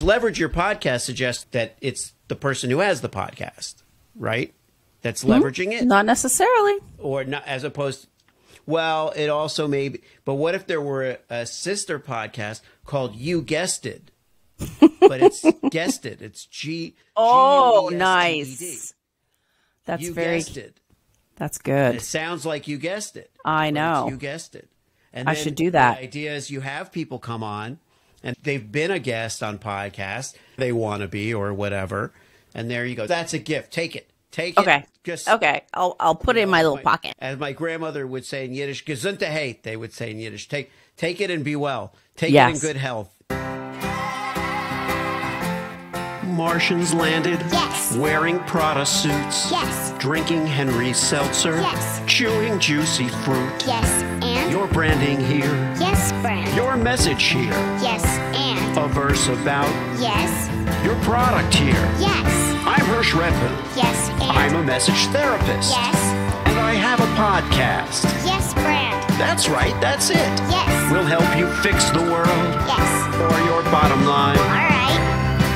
Leverage your podcast suggests that it's the person who has the podcast, right? That's leveraging it. Not necessarily. Or not, as opposed to, well, it also may be, but what if there were a sister podcast called You Guessed It? But it's guessed it. It's G. Oh, G-U-E-S-T-E-D. nice. That's you very. Guessed It. That's good. It sounds like you guessed it. I know. You guessed it. And I should do that. The idea is you have people come on, and they've been a guest on podcasts. They want to be or whatever. And there you go. That's a gift. Take it. Take Okay. it. Just, okay. I'll put it in my little pocket. As my grandmother would say in Yiddish, Gesundheit, they would say in Yiddish. Take it and be well. Take it in good health. Martians landed. Yes. Wearing Prada suits. Yes. Drinking Henry Seltzer. Yes. Chewing juicy fruit. Yes, and? Your branding here. Yes, brand. Your message here. Yes, and? A verse about. Yes. Your product here. Yes. I'm Hersh Rephun. Yes, and? I'm a message therapist. Yes. And I have a podcast. Yes, brand. That's right, that's it. Yes. We'll help you fix the world. Yes. Or your bottom line. All right.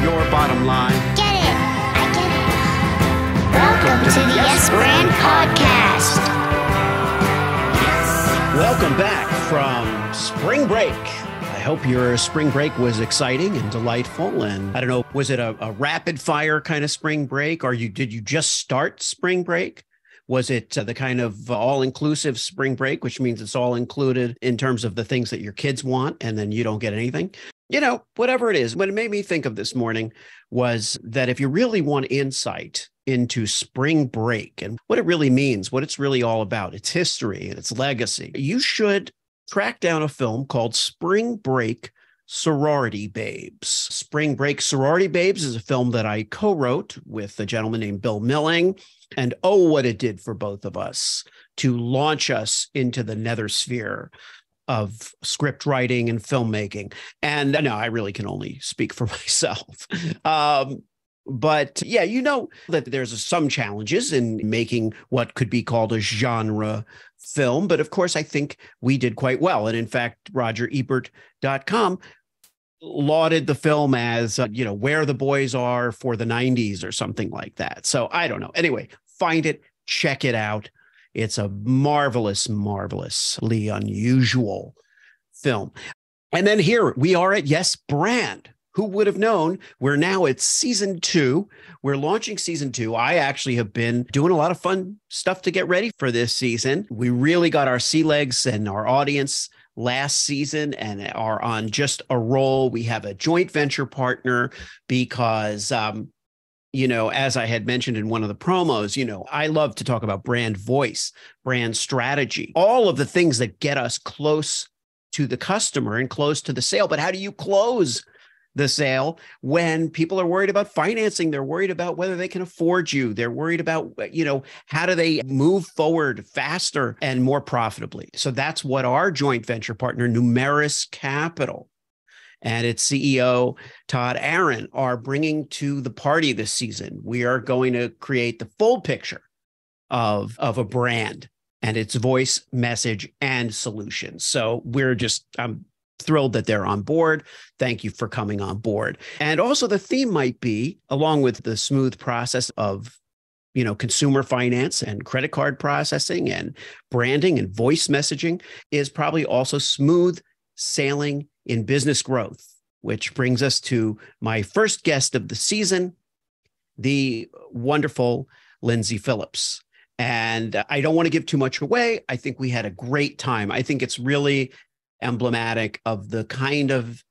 Your bottom line. Get it. I get it. Welcome to the Yes Brand Podcast. Welcome back from spring break. I hope your spring break was exciting and delightful. And I don't know, was it a rapid fire kind of spring break, or did you just start spring break? Was it the kind of all-inclusive spring break, which means it's all included in terms of the things that your kids want, and then you don't get anything? You know, whatever it is. What it made me think of this morning was that if you really want insight into spring break and what it really means, what it's really all about, its history and its legacy, you should track down a film called Spring Break Sorority Babes. Spring Break Sorority Babes is a film that I co-wrote with a gentleman named Bill Milling. And oh, what it did for both of us to launch us into the nether sphere of script writing and filmmaking. And no, I really can only speak for myself. But yeah, you know that there's some challenges in making what could be called a genre film. But of course, I think we did quite well. And in fact, RogerEbert.com lauded the film as, where the boys are for the 90s or something like that. So I don't know. Anyway, find it, check it out. It's a marvelous, marvelously unusual film. And then here we are at Yes Brand. Who would have known? We're now at season 2. We're launching season 2. I actually have been doing a lot of fun stuff to get ready for this season. We really got our sea legs and our audience last season and are on just a roll. We have a joint venture partner because, as I had mentioned in one of the promos, I love to talk about brand voice, brand strategy, all of the things that get us close to the customer and close to the sale. But how do you close the sale when people are worried about financing? They're worried about whether they can afford you. They're worried about, how do they move forward faster and more profitably? So that's what our joint venture partner, Numerus Capital, and its CEO, Todd Aaron, are bringing to the party this season. We are going to create the full picture of a brand and its voice, message, and solutions. So I'm thrilled that they're on board. Thank you for coming on board. And also the theme might be, along with the smooth process of, consumer finance and credit card processing and branding and voice messaging, is probably also smooth sailing in business growth, which brings us to my first guest of the season, the wonderful Lyndsay Phillips. And I don't want to give too much away. I think we had a great time. I think it's really emblematic of the kind of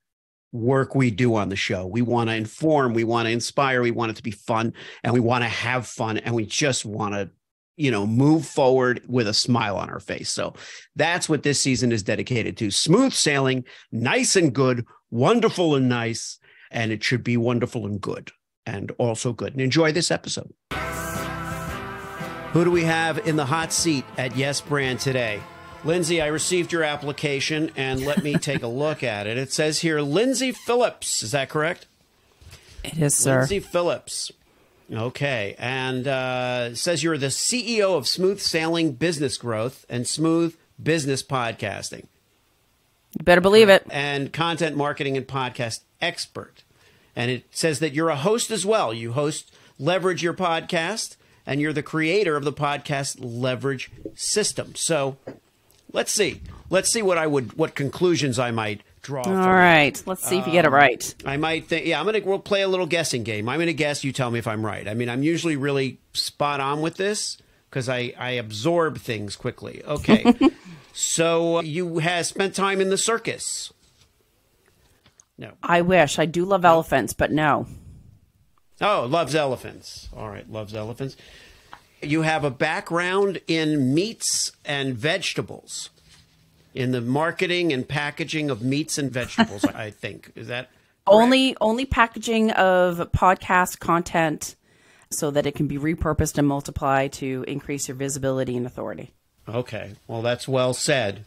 work we do on the show. We want to inform, we want to inspire, we want it to be fun, and we want to have fun, and we just want to, move forward with a smile on our face. So that's what this season is dedicated to. Smooth sailing, nice and good, wonderful and nice, and it should be wonderful and good, and also good. And enjoy this episode. Who do we have in the hot seat at Yes Brand today? Lyndsay, I received your application, and let me take a look at it. It says here, Lyndsay Phillips. Is that correct? It is, sir. Lyndsay Phillips. Okay. And it says you're the CEO of Smooth Sailing Business Growth and Smooth Business Podcasting. You better believe it. And content marketing and podcast expert. And it says that you're a host as well. You host Leverage Your Podcast, and you're the creator of the podcast Leverage System. So let's see. Let's see what conclusions I might draw. All right. Let's see if you get it right. I might think, we'll play a little guessing game. I'm going to guess, you tell me if I'm right. I mean, I'm usually really spot on with this because I absorb things quickly. Okay. So you have spent time in the circus. No. I wish. I do love elephants, but no. Oh, loves elephants. All right, loves elephants. You have a background in meats and vegetables, in the marketing and packaging of meats and vegetables, I think. Is that correct? Only packaging of podcast content so that it can be repurposed and multiplied to increase your visibility and authority. Okay. Well, that's well said.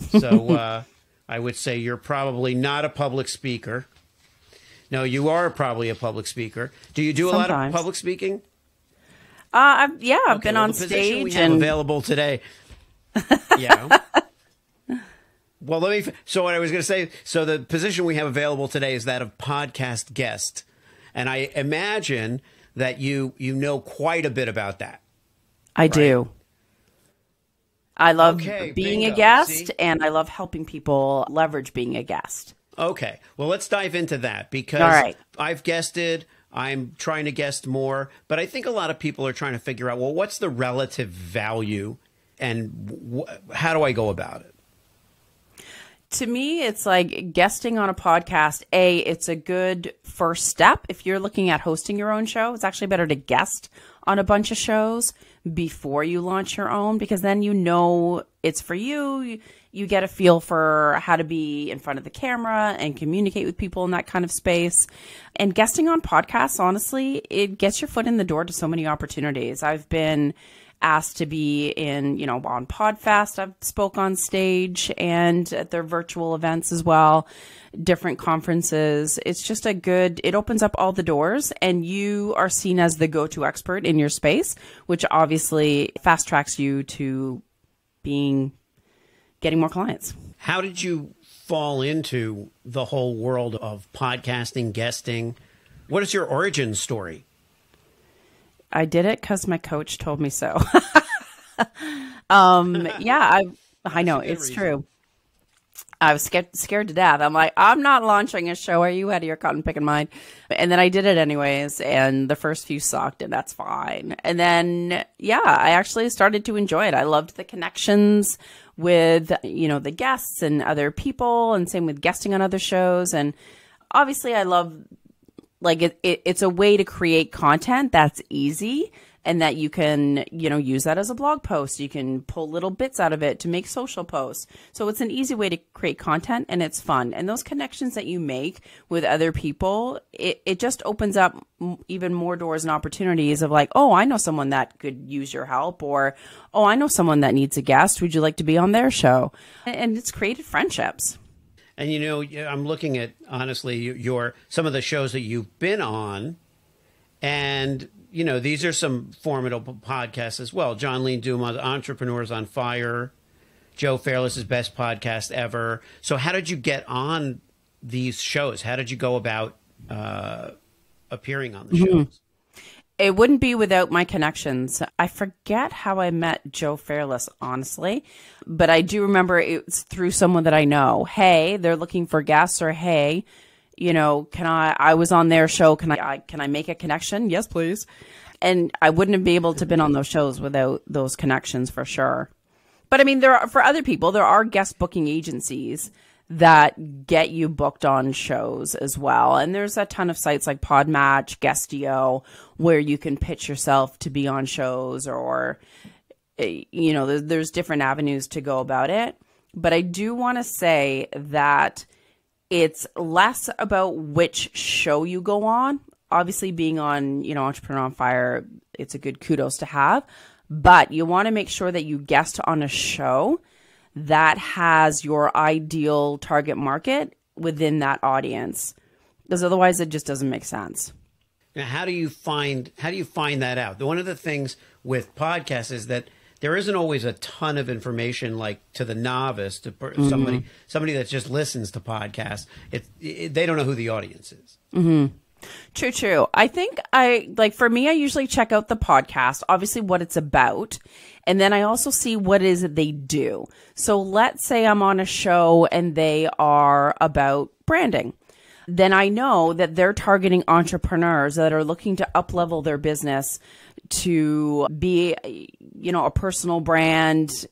So I would say you're probably not a public speaker. No, you are probably a public speaker. Do you do Sometimes. a lot of public speaking? I've Okay, been well, on the position stage we have and available today. Yeah. Well, so what I was going to say, so the position we have available today is that of podcast guest. And I imagine that you know quite a bit about that. I do. I love being bingo. a guest, See? and I love helping people leverage being a guest. Okay. Well, let's dive into that because All right. I've guested. I'm trying to guest more, but I think a lot of people are trying to figure out, well, what's the relative value and how do I go about it? To me, it's like guesting on a podcast. It's a good first step. If you're looking at hosting your own show, it's actually better to guest on a bunch of shows before you launch your own, because then you know it's for you. You get a feel for how to be in front of the camera and communicate with people in that kind of space. And guesting on podcasts, honestly, it gets your foot in the door to so many opportunities. I've been asked to be on Podfest. I've spoke on stage and at their virtual events as well, different conferences. It's just it opens up all the doors and you are seen as the go-to expert in your space, which obviously fast tracks you to getting more clients. How did you fall into the whole world of podcasting, guesting? What is your origin story? I did it because my coach told me so. I know it's true. I was scared to death. I'm like, I'm not launching a show. Are you out of your cotton picking mind? And then I did it anyways. And the first few sucked, and that's fine. And then, I actually started to enjoy it. I loved the connections with, the guests and other people, and same with guesting on other shows. And obviously I love, it's a way to create content that's easy and that you can, use that as a blog post. You can pull little bits out of it to make social posts. So it's an easy way to create content and it's fun. And those connections that you make with other people, it just opens up even more doors and opportunities of like, oh, I know someone that could use your help, or, oh, I know someone that needs a guest. Would you like to be on their show? And it's created friendships. And, I'm looking at, honestly, some of the shows that you've been on, and, these are some formidable podcasts as well. John Lee Dumas, Entrepreneurs on Fire, Joe Fairless' Best Podcast Ever. So how did you get on these shows? How did you go about appearing on the shows? It wouldn't be without my connections. I forget how I met Joe Fairless, honestly, but I do remember it's through someone that I know. Hey, they're looking for guests, or hey, I was on their show. Can I make a connection? Yes, please. And I wouldn't have been able to have been on those shows without those connections for sure. But I mean, for other people, there are guest booking agencies that get you booked on shows as well. And there's a ton of sites like Podmatch, Guestio, where you can pitch yourself to be on shows, or, there's different avenues to go about it. But I do want to say that it's less about which show you go on. Obviously, being on, Entrepreneur on Fire, it's a good kudos to have. But you want to make sure that you guest on a show that has your ideal target market within that audience, because otherwise it just doesn't make sense. Now, how do you find that out? One of the things with podcasts is that there isn't always a ton of information, like to the novice, to somebody that just listens to podcasts. They don't know who the audience is. Mm-hmm. True. I think for me, I usually check out the podcast, obviously what it's about. And then I also see what it is that they do. So let's say I'm on a show and they are about branding. Then I know that they're targeting entrepreneurs that are looking to up-level their business to be, a personal brand,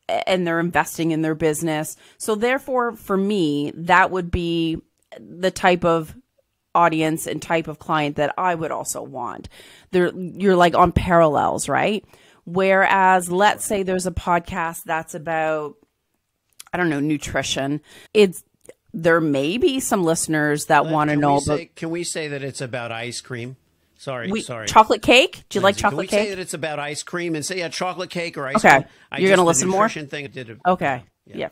and they're investing in their business. So therefore, for me, that would be the type of audience and type of client that I would also want. You're like on parallels, right? Whereas let's say there's a podcast that's about, I don't know, nutrition. There may be some listeners that want to know about. Can we say that it's about ice cream? Sorry. Chocolate cake? Do you like chocolate cake? Can we say that it's about ice cream and say chocolate cake or ice cream? Okay. You're going to listen more? Okay. Yeah.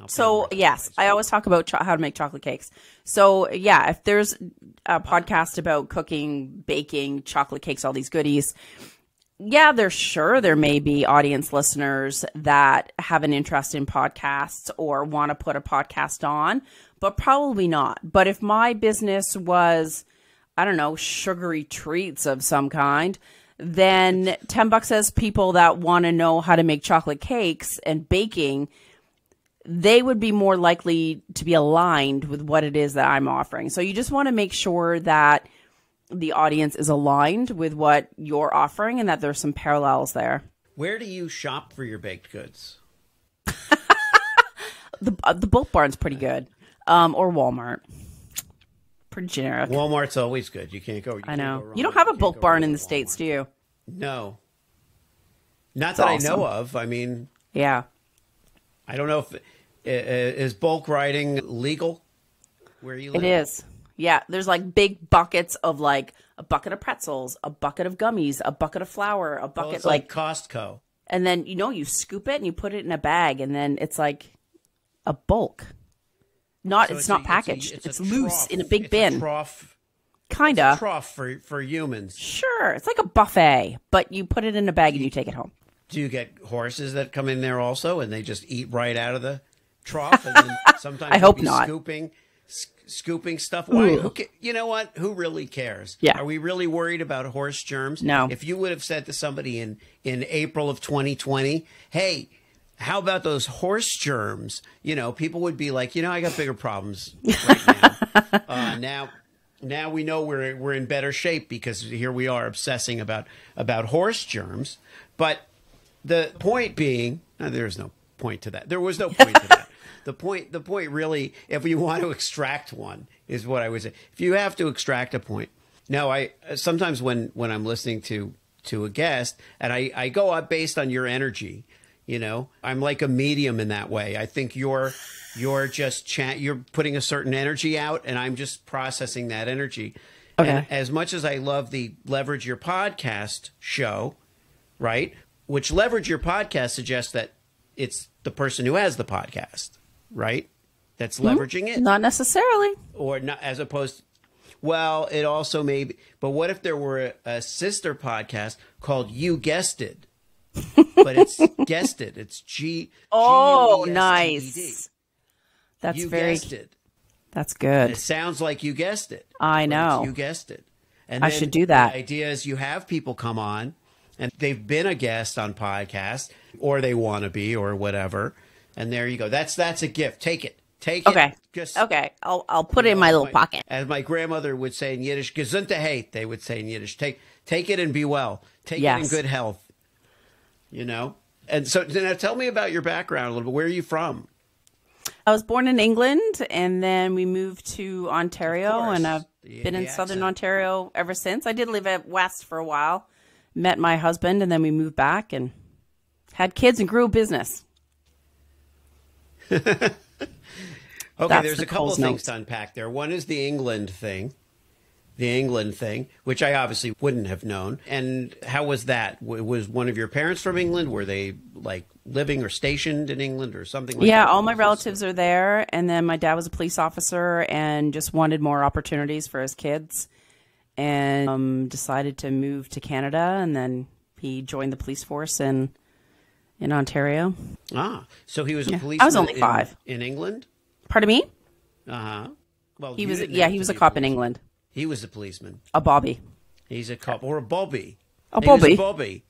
So, yes, I always talk about how to make chocolate cakes. So, yeah, if there's a podcast about cooking, baking, chocolate cakes, all these goodies, yeah, there may be audience listeners that have an interest in podcasts or want to put a podcast on, but probably not. But if my business was, I don't know, sugary treats of some kind, then $10 says people that want to know how to make chocolate cakes and baking, they would be more likely to be aligned with what it is that I'm offering. So you just want to make sure that the audience is aligned with what you're offering and that there's some parallels there. Where do you shop for your baked goods? The Bulk Barn's pretty good. Or Walmart. Pretty generic. Walmart's always good. You can't go. I know. You don't have a Bulk Barn in the States, do you? No. Not that I know of. I mean, yeah. I don't know if is bulk riding legal where you live? It is. Yeah, there's like big buckets of like a bucket of pretzels, a bucket of gummies, a bucket of flour, a bucket it's like Costco. And then you scoop it and you put it in a bag, and then it's like a bulk. It's not packaged. It's loose in a big bin. A trough. Kinda. It's a trough for humans. Sure, it's like a buffet, but you put it in a bag and you take it home. Do you get horses that come in there also, and they just eat right out of the trough? And then sometimes I hope not. Scooping stuff. Why? You know what? Who really cares? Yeah. Are we really worried about horse germs? No. If you would have said to somebody in April of 2020, hey, how about those horse germs? People would be like, I got bigger problems right now. Now we know we're in better shape because here we are obsessing about horse germs. But the point being, there's no point to that. There was no point to that. The point really, if you want to extract one, is what I would say. If you have to extract a point. Now, I sometimes when I'm listening to a guest, and I go up based on your energy, I'm like a medium in that way. I think you're just you're putting a certain energy out, and I'm just processing that energy. Okay. And as much as I love the Leverage Your Podcast show, right? Which Leverage Your Podcast suggests that it's the person who has the podcast, right? That's leveraging it. Not necessarily. Or not, as opposed to, well, it also may be. But what if there were a sister podcast called You Guessed It? But it's guessed it. It's G. Oh, nice. That's you very. Guessed it. That's good. And it sounds like you guessed it. I know. You guessed it. And I should do that. The idea is you have people come on, and they've been a guest on podcasts, or they want to be, or whatever. And there you go. That's a gift. Take it. Take it. Just, okay. I'll put it in my little pocket. As my grandmother would say in Yiddish, Gesundheit, they would say in Yiddish. Take it and be well. Take it in good health. And so now tell me about your background a little bit. Where are you from? I was born in England, and then we moved to Ontario, and I've been in Southern Ontario ever since. I did live at West for a while, met my husband, and then we moved back and had kids and grew a business. Okay, there's a couple of things to unpack there. One is the England thing, which I obviously wouldn't have known. And how was that? Was one of your parents from England? Were they like living or stationed in England or something like that? Yeah, all my relatives are there. And then my dad was a police officer and just wanted more opportunities for his kids and decided to move to Canada. And then he joined the police force and in Ontario. So he was a Yeah. policeman. I was only 5. In England? Pardon me? Well, He was a cop in England. He was a policeman. A Bobby. He's a cop. Or a Bobby. A He was Bobby. a Bobby.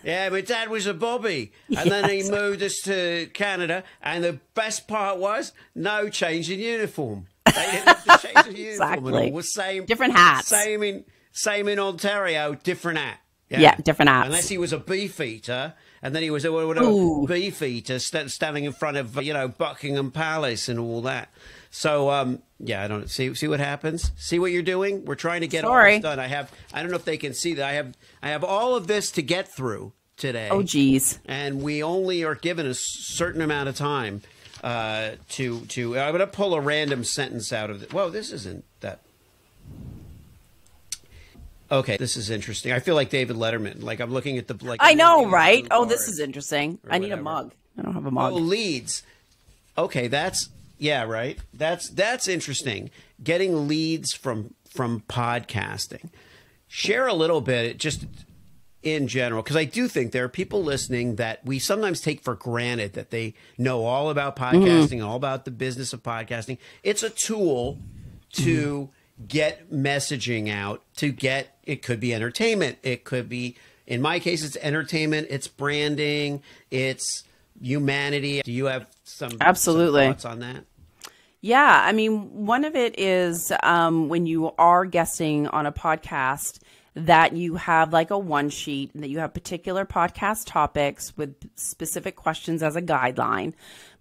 Yeah, my dad was a Bobby. And then he moved us to Canada. And the best part was no change in uniform. They didn't have to change the uniform at all. It was same, different hats. Same in Ontario, different hat. Yeah, different hats. Unless he was a beefeater, and then he was a beefeater standing in front of Buckingham Palace and all that. So I don't see what happens. See what you're doing. We're trying to get all this done. I don't know if they can see that. I have all of this to get through today. Oh, geez. And we only are given a certain amount of time to. I'm going to pull a random sentence out of it. Whoa, this isn't that. Okay, this is interesting. I feel like David Letterman. Like I'm looking at the. Like, I know, right? Oh, this is interesting. I need a mug. I don't have a mug. Oh, leads. Okay, right. That's interesting. Getting leads from podcasting. Share a little bit, just in general, because I do think there are people listening that we sometimes take for granted that they know all about podcasting, all about the business of podcasting. It's a tool to get messaging out, it could be entertainment. It could be, in my case, it's entertainment, it's branding, it's humanity. Do you have some thoughts on that? Yeah, I mean, one of it is when you are guesting on a podcast that you have like a one sheet and that you have particular podcast topics with specific questions as a guideline.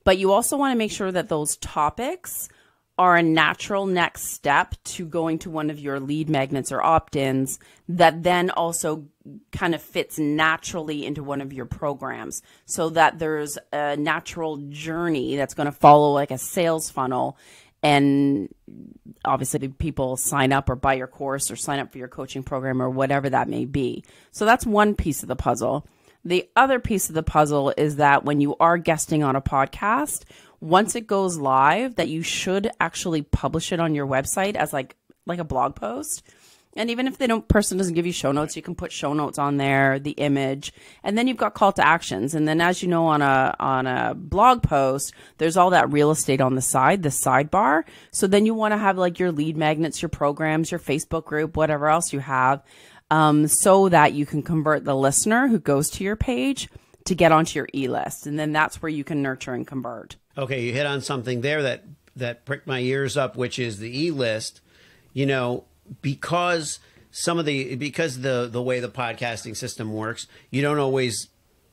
But you also want to make sure that those topics are a natural next step to going to one of your lead magnets or opt-ins that then also kind of fits naturally into one of your programs, so that there's a natural journey that's going to follow like a sales funnel. And obviously people sign up or buy your course or sign up for your coaching program or whatever that may be. So that's one piece of the puzzle. The other piece of the puzzle is that when you are guesting on a podcast, once it goes live, that you should actually publish it on your website as like a blog post. And even if person doesn't give you show notes, you can put show notes on there, the image, and then you've got call to actions. And then, as you know, on a blog post, there's all that real estate on the side, the sidebar. So then you want to have like your lead magnets, your programs, your Facebook group, whatever else you have, so that you can convert the listener who goes to your page to get onto your e-list. And then that's where you can nurture and convert. Okay, you hit on something there that pricked my ears up, which is the e-list. Because the way the podcasting system works, you don't always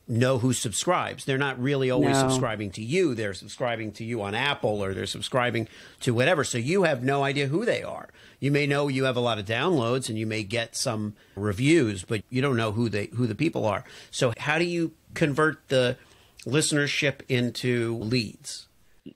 know who subscribes. They're not really always subscribing to you. They're subscribing to you on Apple, or they're subscribing to whatever. So you have no idea who they are. You may know you have a lot of downloads and you may get some reviews, but you don't know who the people are. So how do you convert the listenership into leads?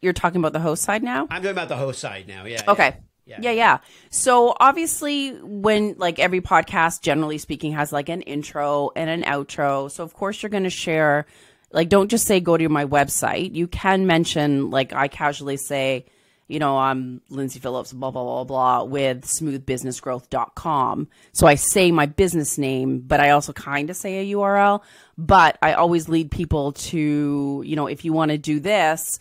You're talking about the host side now? I'm talking about the host side now. Yeah. Okay. Yeah. So obviously when like every podcast, generally speaking, has like an intro and an outro. So of course you're going to share, like, don't just say, go to my website. You can mention, like I casually say, I'm Lyndsay Phillips, blah, blah, blah, blah, with smoothbusinessgrowth.com. So I say my business name, but I also kind of say a URL, but I always lead people to, if you want to do this,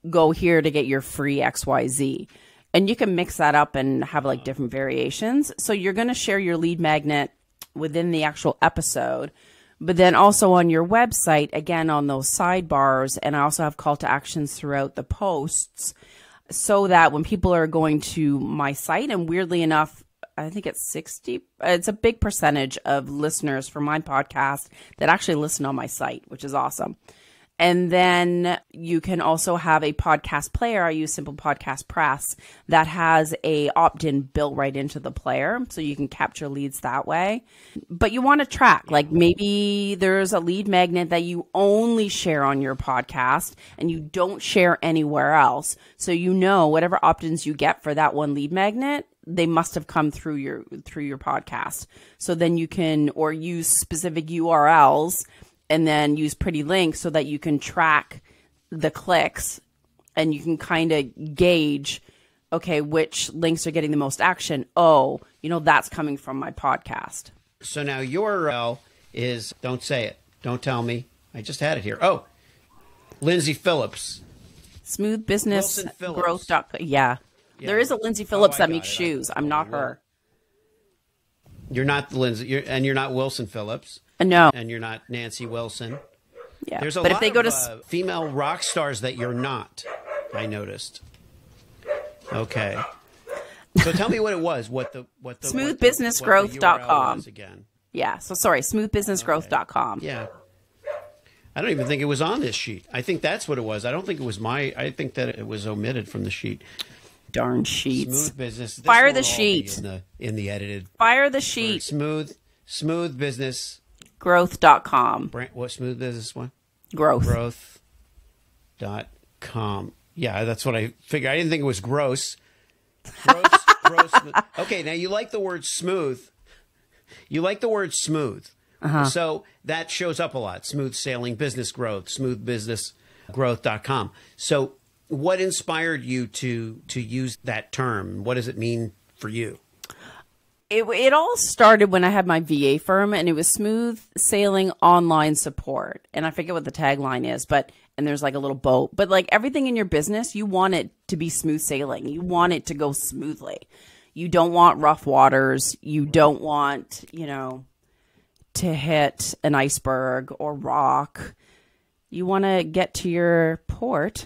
go here to get your free XYZ. And you can mix that up and have like different variations. So you're going to share your lead magnet within the actual episode, but then also on your website, again, on those sidebars. And I also have call to actions throughout the posts, so that when people are going to my site, and weirdly enough, I think it's a big percentage of listeners for my podcast that actually listen on my site, which is awesome. And then you can also have a podcast player. I use Simple Podcast Press that has a opt-in built right into the player, so you can capture leads that way. But you want to track, like maybe there's a lead magnet that you only share on your podcast and you don't share anywhere else. So whatever opt-ins you get for that one lead magnet, they must have come through your podcast. So then you can, or use specific URLs and then use pretty links so that you can track the clicks and you can kind of gauge, okay, which links are getting the most action. Oh, that's coming from my podcast. So now your URL is, don't say it. Don't tell me. I just had it here. Oh, Lyndsay Phillips. Smooth Business Wilson Phillips. Growth. Yeah. There is a Lyndsay Phillips that makes shoes. I'm not her. You're not Lyndsay, and you're not Wilson Phillips. No. And you're not Nancy Wilson. Yeah. There's a but lot if they go of to female rock stars that you're not, I noticed. Okay. So tell me what it was. smoothbusinessgrowth.com. Again. Yeah. So sorry, smoothbusinessgrowth.com. Yeah. I don't even think it was on this sheet. I think that's what it was. I don't think it was I think that it was omitted from the sheet. Darn sheets. Smooth business. This Fire will the all sheet. be in the edited. Fire the sheet. Smooth business. Growth.com. What smooth business one? Growth. Growth.com. Yeah, that's what I figured. I didn't think it was gross. Gross. Smooth. Okay, now you like the word smooth. Uh-huh. So that shows up a lot. Smooth sailing, business growth, smoothbusinessgrowth.com. So what inspired you to use that term? What does it mean for you? It all started when I had my VA firm, and it was smooth sailing online support. And I forget what the tagline is, and there's like a little boat. But like everything in your business, you want it to be smooth sailing. You want it to go smoothly. You don't want rough waters. You don't want, to hit an iceberg or rock. You want to get to your port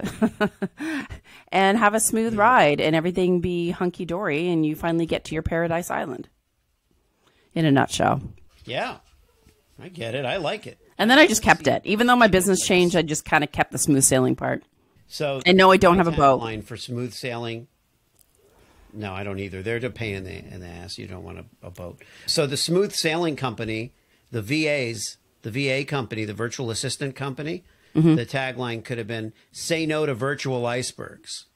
and have a smooth ride and everything be hunky-dory, and you finally get to your paradise island. In a nutshell. Yeah, I get it. I like it. And then I just kept it. Even though my business changed, I just kind of kept the smooth sailing part. So, and no, I don't have a boat. Line for smooth sailing. No, I don't either. They're a pain in the ass. You don't want a boat. So the smooth sailing company, the VA company, the virtual assistant company, the tagline could have been, say no to virtual icebergs.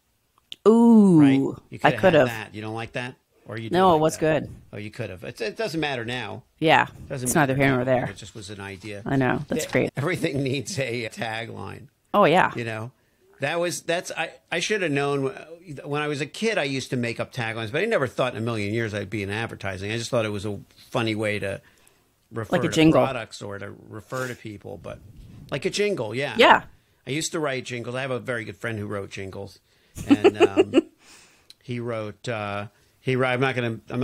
Ooh, right? You I could have. That. You don't like that? Or you no, like it was that? good. Oh, you could have. It doesn't matter now. Yeah, it's neither here nor there. It just was an idea. I know. That's great. Everything needs a tagline. Oh, yeah. I should have known. When I was a kid, I used to make up taglines, but I never thought in a million years I'd be in advertising. I just thought it was a funny way to refer like a to jingle. products or to refer to people, but like a jingle, yeah. Yeah. I used to write jingles. I have a very good friend who wrote jingles, and he wrote. I'm not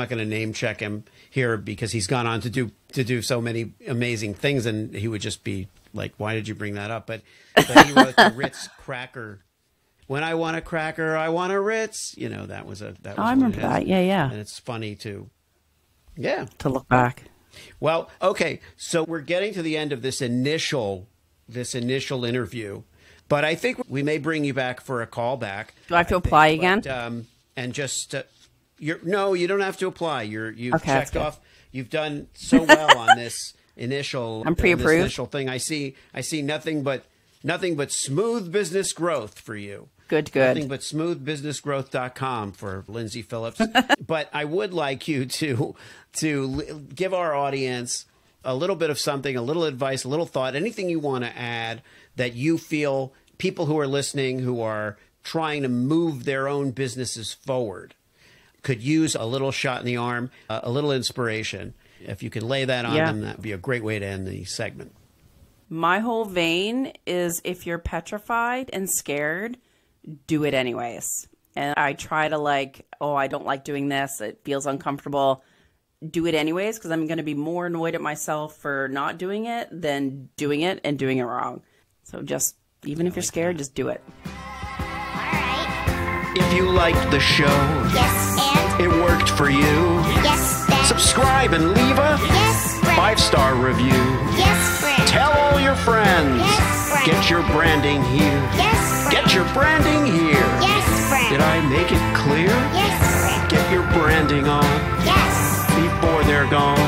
gonna name check him here because he's gone on to do so many amazing things, and he would just be like, "Why did you bring that up?" But he wrote the Ritz cracker. When I want a cracker, I want a Ritz. That was a. That was I remember that. Yeah. And it's funny to look back. Well, okay, so we're getting to the end of this initial interview, but I think we may bring you back for a callback. Do I have to apply again? And just no, you don't have to apply. You've okay, checked off. You've done so well on this initial. I'm pre-approved. This initial thing. I see nothing but smooth business growth for you. Good. Nothing but smoothbusinessgrowth.com for Lyndsay Phillips. But I would like you to give our audience a little bit of something, a little advice, a little thought, anything you want to add that you feel people who are listening, who are trying to move their own businesses forward, could use a little shot in the arm, a little inspiration. If you could lay that on them, that would be a great way to end the segment. My whole vein is if you're petrified and scared, do it anyways. And I try to I don't like doing this. It feels uncomfortable. Do it anyways, because I'm going to be more annoyed at myself for not doing it than doing it and doing it wrong. So just, even if you're scared, just do it. All right. If you liked the show, Yes, and it worked for you, yes, then subscribe and leave a yes, friend. 5-star review. Yes, friend. Tell all your friends. Yes, friend. Get your branding here. Yes, friend. Get your branding here. Yes, friend. Did I make it clear? Yes, friend. Get your branding on Yes. before they're gone.